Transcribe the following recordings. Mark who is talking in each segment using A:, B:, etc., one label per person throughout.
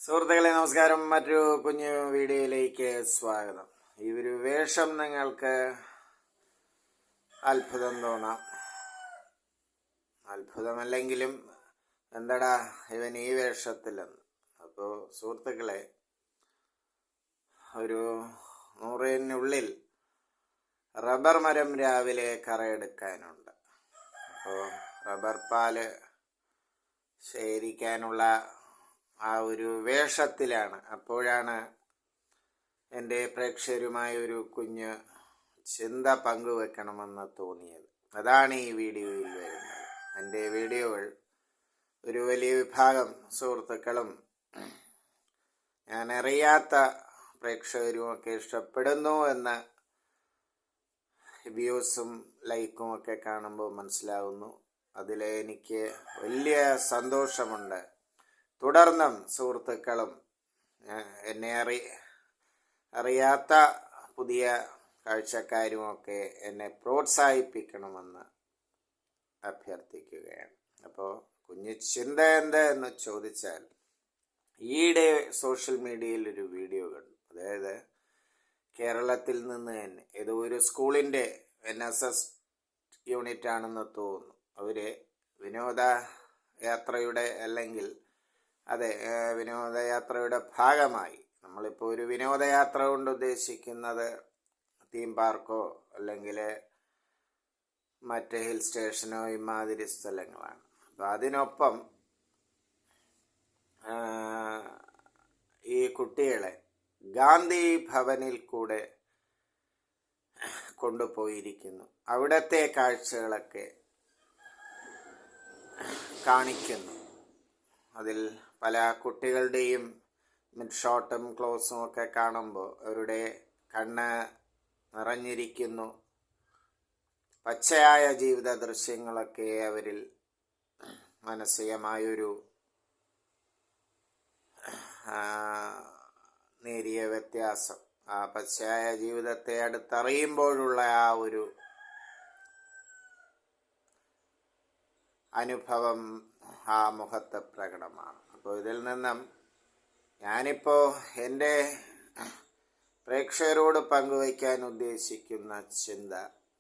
A: സുഹൃത്തുക്കളെ നമസ്കാരം. മറ്റൊരു കുഞ്ഞു വീഡിയോയിലേക്ക് സ്വാഗതം. ഈ ഒരു വേഷം നിങ്ങൾക്ക് അത്ഭുതം തോന്നാം. അത്ഭുതമല്ലെങ്കിലും എന്തടാ ഇവൻ ഈ വേഷത്തിലെന്ന്. അപ്പോൾ സുഹൃത്തുക്കളെ, ഒരു 100-നുള്ളിൽ റബ്ബർ മരം രാവിലെ കറയെടുക്കാനുണ്ട്. അപ്പോൾ റബ്ബർ പാല് ശേഖരിക്കാനുള്ള ആ ഒരു വേഷത്തിലാണ്. അപ്പോഴാണ് എൻ്റെ പ്രേക്ഷകരുമായി ഒരു കുഞ്ഞ് ചിന്ത പങ്കുവെക്കണമെന്ന് തോന്നിയത്. അതാണ് ഈ വീഡിയോയിൽ വരുന്നത്. എൻ്റെ വീഡിയോകൾ ഒരു വലിയ വിഭാഗം സുഹൃത്തുക്കളും ഞാൻ അറിയാത്ത പ്രേക്ഷകരുമൊക്കെ ഇഷ്ടപ്പെടുന്നു എന്ന വ്യൂസും ലൈക്കും ഒക്കെ കാണുമ്പോൾ മനസ്സിലാവുന്നു. അതിൽ എനിക്ക് വലിയ സന്തോഷമുണ്ട്. തുടർന്നും സുഹൃത്തുക്കളും എന്നെ അറിയാത്ത പുതിയ കാഴ്ചക്കാരുമൊക്കെ എന്നെ പ്രോത്സാഹിപ്പിക്കണമെന്ന് അഭ്യർത്ഥിക്കുകയാണ്. അപ്പോൾ കുഞ്ഞു ചിന്ത എന്ത് എന്ന് ചോദിച്ചാൽ, ഈയിടെ സോഷ്യൽ മീഡിയയിൽ ഒരു വീഡിയോ കണ്ടു. അതായത് കേരളത്തിൽ നിന്ന് തന്നെ ഏതോ ഒരു സ്കൂളിൻ്റെ NSS യൂണിറ്റ് ആണെന്ന് തോന്നുന്നു. അവർ വിനോദയാത്രയുടെ വിനോദയാത്രയുടെ ഭാഗമായി, നമ്മളിപ്പോൾ ഒരു വിനോദയാത്ര കൊണ്ട് ഉദ്ദേശിക്കുന്നത് തീം പാർക്കോ അല്ലെങ്കിൽ മറ്റ് ഹിൽ സ്റ്റേഷനോ ഇമാതിരി സ്ഥലങ്ങളാണ്. അപ്പോൾ അതിനൊപ്പം ഈ കുട്ടികളെ ഗാന്ധി ഭവനിൽ കൂടെ കൊണ്ടുപോയിരിക്കുന്നു. അവിടുത്തെ കാഴ്ചകളൊക്കെ കാണിക്കുന്നു. അതിൽ പല കുട്ടികളുടെയും മിഡ് ഷോട്ടും ക്ലോസും ഒക്കെ കാണുമ്പോൾ അവരുടെ കണ്ണ് നിറഞ്ഞിരിക്കുന്നു. പച്ചയായ ജീവിത ദൃശ്യങ്ങളൊക്കെ അവരിൽ മാനസികമായൊരു നേരിയ വ്യത്യാസം, ആ പച്ചയായ ജീവിതത്തെ അടുത്തറിയുമ്പോഴുള്ള ആ ഒരു അനുഭവം ആ മുഖത്ത് പ്രകടമാണ്. അപ്പോൾ ഇതിൽ നിന്നും ഞാനിപ്പോൾ എൻ്റെ പ്രേക്ഷകരോട് പങ്കുവയ്ക്കാൻ ഉദ്ദേശിക്കുന്ന ചിന്ത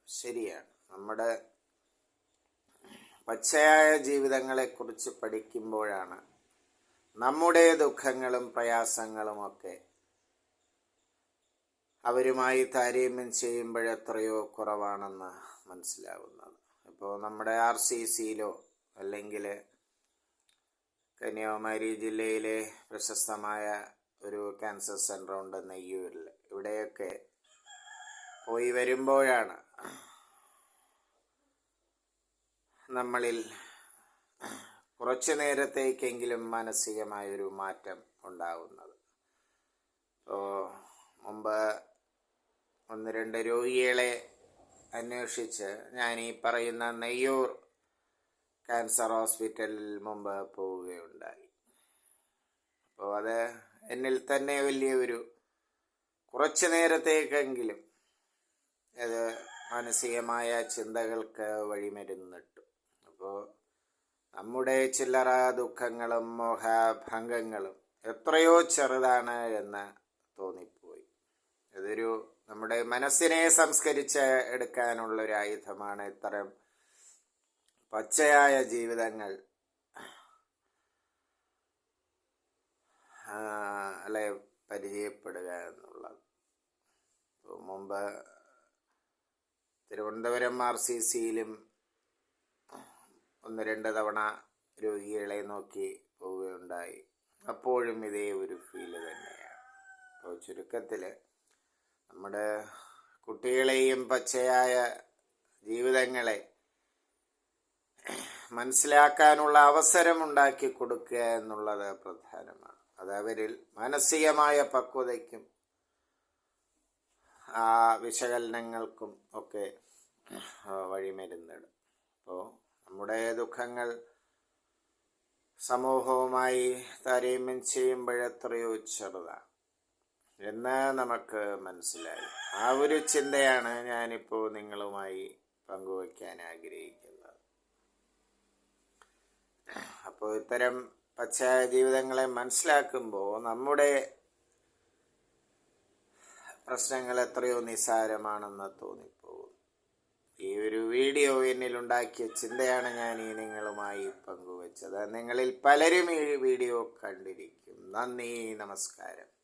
A: ശരിയാണ്. നമ്മുടെ പച്ചയായ ജീവിതങ്ങളെക്കുറിച്ച് പഠിക്കുമ്പോഴാണ് നമ്മുടെ ദുഃഖങ്ങളും പ്രയാസങ്ങളുമൊക്കെ അവരുമായി താരതമ്യം ചെയ്യുമ്പോഴെത്രയോ കുറവാണെന്ന് മനസ്സിലാവുന്നത്. ഇപ്പോൾ നമ്മുടെ RCCയിലോ അല്ലെങ്കിൽ കന്യാകുമാരി ജില്ലയിലെ പ്രശസ്തമായ ഒരു ക്യാൻസർ സെൻ്റർ ഉണ്ട് നെയ്യൂരിൽ. ഇവിടെയൊക്കെ പോയി വരുമ്പോഴാണ് നമ്മളിൽ കുറച്ചു നേരത്തേക്കെങ്കിലും മാനസികമായൊരു മാറ്റം ഉണ്ടാകുന്നത്. അപ്പോൾ മുമ്പ് 1-2 രോഗികളെ അന്വേഷിച്ച് ഞാൻ ഈ പറയുന്ന നെയ്യൂർ ക്യാൻസർ ഹോസ്പിറ്റലിൽ മുമ്പ് പോവുകയുണ്ടായി. അപ്പോൾ അത് എന്നിൽ തന്നെ വലിയൊരു കുറച്ചു നേരത്തേക്കെങ്കിലും അത് മാനസികമായ ചിന്തകൾക്ക് വഴിമരുന്നിട്ടു. അപ്പോൾ നമ്മുടെ ചില്ലറ ദുഃഖങ്ങളും മോഹഭംഗങ്ങളും എത്രയോ ചെറുതാണ് എന്ന് തോന്നിപ്പോയി. ഇതൊരു നമ്മുടെ മനസ്സിനെ സംസ്കരിച്ച് എടുക്കാനുള്ളൊരു ആയുധമാണ് ഇത്തരം പച്ചയായ ജീവിതങ്ങൾ പരിചയപ്പെടുക എന്നുള്ളത്. മുമ്പ് തിരുവനന്തപുരം RCCയിലും 1-2 തവണ രോഗികളെ നോക്കി പോവുകയുണ്ടായി. അപ്പോഴും ഇതേ ഒരു ഫീല് തന്നെയാണ്. അപ്പോൾ ചുരുക്കത്തിൽ നമ്മുടെ കുട്ടികളെയും പച്ചയായ ജീവിതങ്ങളെ മനസ്സിലാക്കാനുള്ള അവസരമുണ്ടാക്കി കൊടുക്കുക എന്നുള്ളത് പ്രധാനമാണ്. അത് അവരിൽ മാനസികമായ പക്വതയ്ക്കും ആ വിശകലനങ്ങൾക്കും ഒക്കെ വഴിമരുന്നിടും. അപ്പോൾ നമ്മുടെ ദുഃഖങ്ങൾ സമൂഹവുമായി താരതമ്യം ചെയ്യുമ്പോഴെത്രയോ ചെറുതാണ് എന്ന് നമുക്ക് മനസ്സിലായി. ആ ഒരു ചിന്തയാണ് ഞാനിപ്പോൾ നിങ്ങളുമായി പങ്കുവയ്ക്കാൻ ആഗ്രഹിക്കുന്നത്. അപ്പോൾ ഇത്തരം പച്ചയായ ജീവിതങ്ങളെ മനസ്സിലാക്കുമ്പോൾ നമ്മുടെ പ്രശ്നങ്ങൾ എത്രയോ നിസ്സാരമാണെന്ന് തോന്നിപ്പോകും. ഈ ഒരു വീഡിയോ എന്നിലുണ്ടാക്കിയ ചിന്തയാണ് ഞാൻ ഈ നിങ്ങളുമായി പങ്കുവച്ചത്. നിങ്ങളിൽ പലരും ഈ വീഡിയോ കണ്ടിരിക്കും. നന്ദി, നമസ്കാരം.